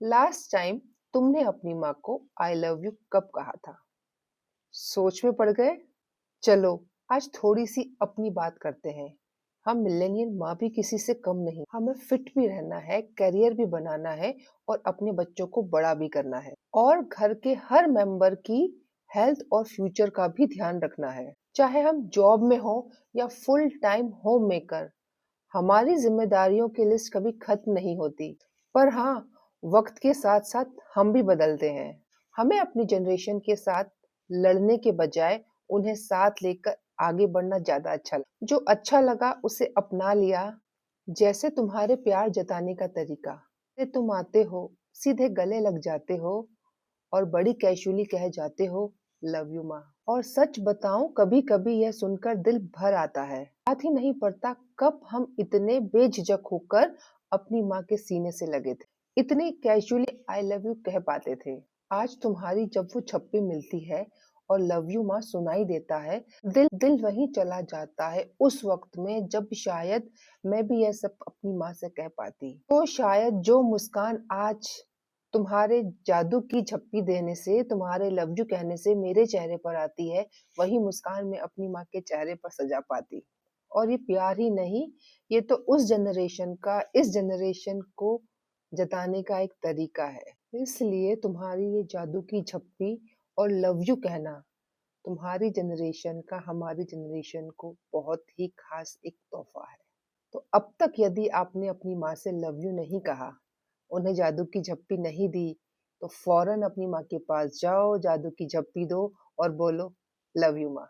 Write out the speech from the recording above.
Last time तुमने अपनी माँ को आई लव यू कब कहा था? सोच में पड़ गए? चलो, आज थोड़ी सी अपनी बात करते हैं। हम मिलेनियल माँ भी किसी से कम नहीं। हमें फिट भी रहना है, करियर भी बनाना है और अपने बच्चों को बड़ा भी करना है और घर के हर मेंबर की हेल्थ और फ्यूचर का भी ध्यान रखना है। चाहे हम जॉब में हो या फुल टाइम होम मेकर, हमारी जिम्मेदारियों की लिस्ट कभी खत्म नहीं होती। पर हाँ, वक्त के साथ साथ हम भी बदलते हैं। हमें अपनी जनरेशन के साथ लड़ने के बजाय उन्हें साथ लेकर आगे बढ़ना ज्यादा अच्छा लगा। जो अच्छा लगा उसे अपना लिया। जैसे तुम्हारे प्यार जताने का तरीका, जैसे तुम आते हो, सीधे गले लग जाते हो और बड़ी कैजुअली कह जाते हो, लव यू माँ। और सच बताऊं, कभी कभी यह सुनकर दिल भर आता है। बात ही नहीं पड़ता कब हम इतने बेझिझक होकर अपनी माँ के सीने से लगे थे, इतने कैजुअली आई लव यू कह पाते थे। आज तुम्हारी जब वो छप्पी मिलती है और लव यू माँ सुनाई देता है, दिल दिल वहीं चला जाता है, उस वक्त में जब शायद मैं भी यह सब अपनी माँ से कह पाती। तो शायद जो मुस्कान आज तुम्हारे जादू की झप्पी देने से, तुम्हारे लव यू कहने से मेरे चेहरे पर आती है, वही मुस्कान मैं अपनी माँ के चेहरे पर सजा पाती। और ये प्यार ही नहीं, ये तो उस जनरेशन का इस जनरेशन को जताने का एक तरीका है। इसलिए तुम्हारी ये जादू की झप्पी और लव यू कहना तुम्हारी जनरेशन का हमारी जनरेशन को बहुत ही खास एक तोहफा है। तो अब तक यदि आपने अपनी माँ से लव यू नहीं कहा, उन्हें जादू की झप्पी नहीं दी, तो फौरन अपनी माँ के पास जाओ, जादू की झप्पी दो और बोलो, लव यू माँ।